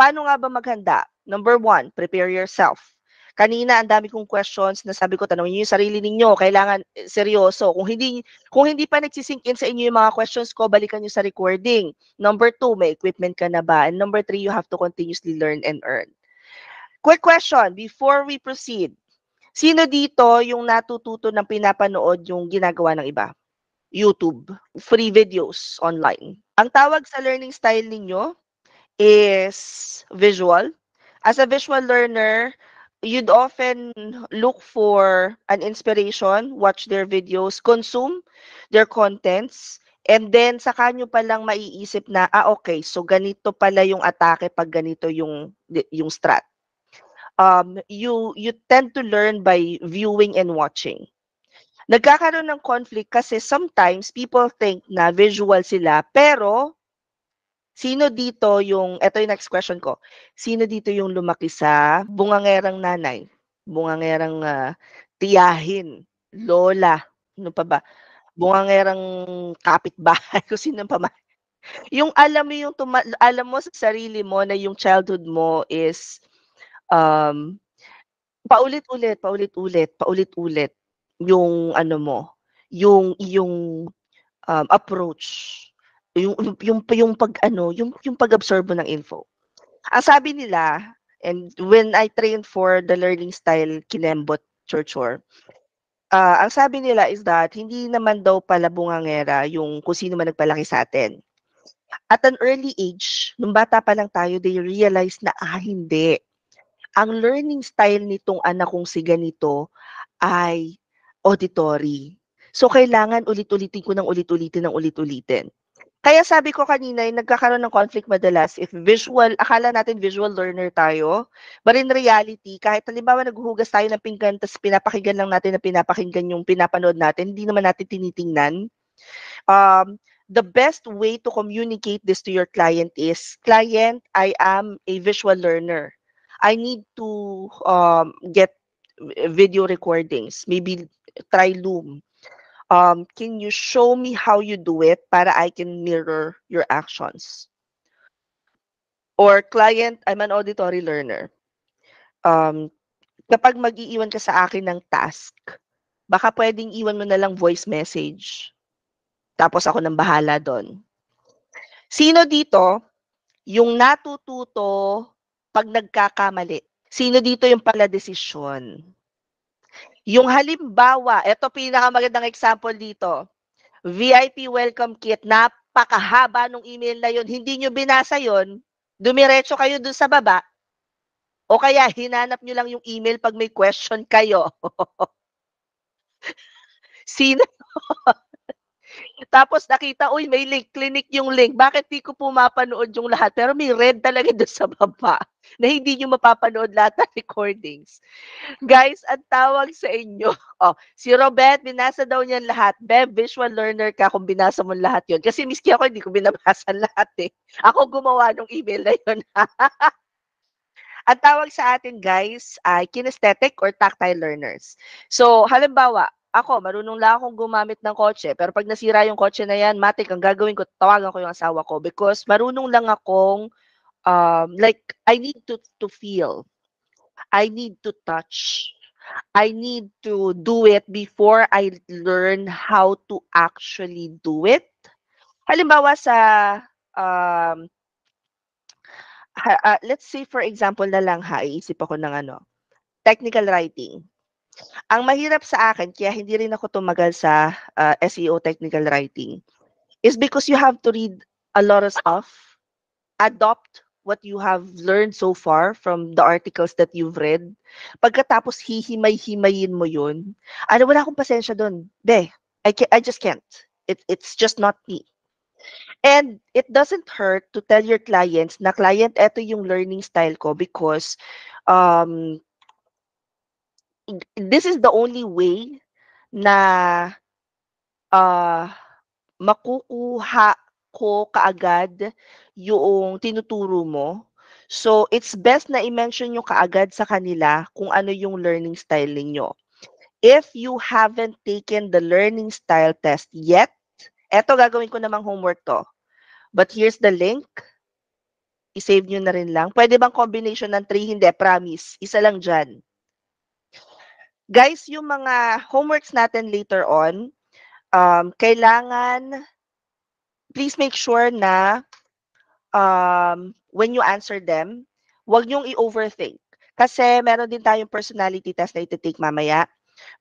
paano nga ba maghanda? Number 1, prepare yourself. Kanina ang dami kong questions na sabi ko, tanongin niyo yung sarili ninyo, kailangan seryoso. Kung hindi pa nagsisink in sa inyo yung mga questions ko, balikan niyo sa recording. Number 2, may equipment ka na ba? And number 3, you have to continuously learn and earn. Quick question before we proceed. Sino dito yung natututo ng pinapanood yung ginagawa ng iba? YouTube, free videos online. Ang tawag sa learning style ninyo is visual. As a visual learner, you'd often look for an inspiration, watch their videos, consume their contents, and then saka nyo palang maiisip na, okay, so ganito pala yung atake pag ganito yung strat. You tend to learn by viewing and watching. Nagkakaroon ng conflict kasi sometimes people think na visual sila, pero sino dito eto yung next question ko, sino dito yung lumaki sa bungangerang nanay, bungangerang tiyahin, lola, ano pa ba, bungangerang kapitbahay, kung sino pa man. Yung alam mo alam mo sa sarili mo na yung childhood mo is paulit-ulit yung ano mo, yung approach, yung pag-absorb mo ng info. Ang sabi nila, and when I trained for the learning style Kinembot Churchor, ang sabi nila is that hindi naman daw pala bungangera yung kung sino man nagpalaki sa atin. At an early age, nung bata pa lang tayo, they realize na hindi. Ang learning style nitong anak kong si ganito ay auditory. So, kailangan ulit-ulitin ko ng ulit-ulitin. Kaya sabi ko kanina, nagkakaroon ng conflict madalas if visual, akala natin visual learner tayo, but in reality, kahit halimbawa naghuhugas tayo ng pinggan, tapos pinapakinggan lang natin na pinapakinggan yung pinapanood natin, hindi naman natin tinitingnan. The best way to communicate this to your client is, client, I am a visual learner. I need to get video recordings, maybe try Loom. Can you show me how you do it para I can mirror your actions? Or client, I'm an auditory learner. Kapag mag-iiwan ka sa akin ng task, baka pwedeng iwan mo na lang voice message. Tapos ako nang bahala doon. Sino dito yung natututo pag nagkakamali? Sino dito yung pala desisyon? Yung halimbawa, ito pinakamagandang example dito. VIP welcome kit, napakahaba nung email na yun. Hindi nyo binasa yun, dumiretso kayo dun sa baba, o kaya hinanap nyo lang yung email pag may question kayo. Sino? Tapos nakita, uy, may link, clinic yung link. Bakit di ko pumapanood yung lahat? Pero may red talaga doon sa baba na hindi nyo mapapanood lahat ng recordings. Guys, ang tawag sa inyo, si Robet, binasa daw niyan lahat. Bev, visual learner ka kung binasa mo lahat yon. Kasi miski ako, hindi ko binabasa lahat eh. Ako gumawa ng email na yun. Ang tawag sa atin, guys, ay kinesthetic or tactile learners. So, halimbawa, ako, marunong lang akong gumamit ng kotse, pero pag nasira yung kotse na yan, matik, ang gagawin ko, tawagan ko yung asawa ko because marunong lang akong, I need to feel. I need to touch. I need to do it before I learn how to actually do it. Halimbawa sa, let's say for example na lang iisip ako ng technical writing. Ang mahirap sa akin, kaya hindi rin ako tumagal sa SEO technical writing, is because you have to read a lot of stuff, adopt what you have learned so far from the articles that you've read. Pagkatapos hihimay-himayin mo yun, wala akong pasensya dun. I just can't. It's just not me. And it doesn't hurt to tell your clients na, client, eto yung learning style ko because this is the only way na makukuha ko kaagad yung tinuturo mo. So, it's best na i-mention nyo kaagad sa kanila kung ano yung learning style ninyo. If you haven't taken the learning style test yet, eto gagawin ko namang homework to. But here's the link. I-save nyo na rin lang. Pwede bang combination ng 3? Hindi, promise. Isa lang dyan. Guys, yung mga homeworks natin later on, kailangan, please make sure na when you answer them, huwag nyong i-overthink. Kasi meron din tayong personality test na iti-take mamaya.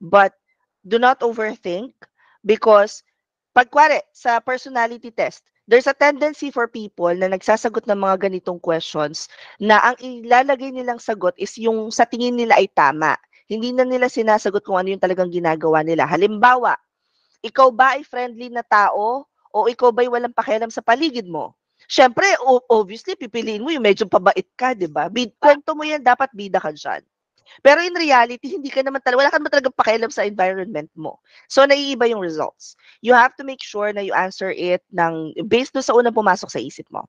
But do not overthink because pagkwari sa personality test, there's a tendency for people na nagsasagot ng mga ganitong questions na ang ilalagay nilang sagot is yung sa tingin nila ay tama. Hindi na nila sinasagot kung ano yung talagang ginagawa nila. Halimbawa, ikaw ba ay friendly na tao o ikaw ba ay walang pakialam sa paligid mo? Siyempre, obviously, pipiliin mo yung medyo pabait ka, di ba? Kwento mo yan, dapat bida ka dyan. Pero in reality, hindi ka naman talaga, wala ka naman talaga pakialam sa environment mo. So, naiiba yung results. You have to make sure na you answer it based doon sa unang pumasok sa isip mo.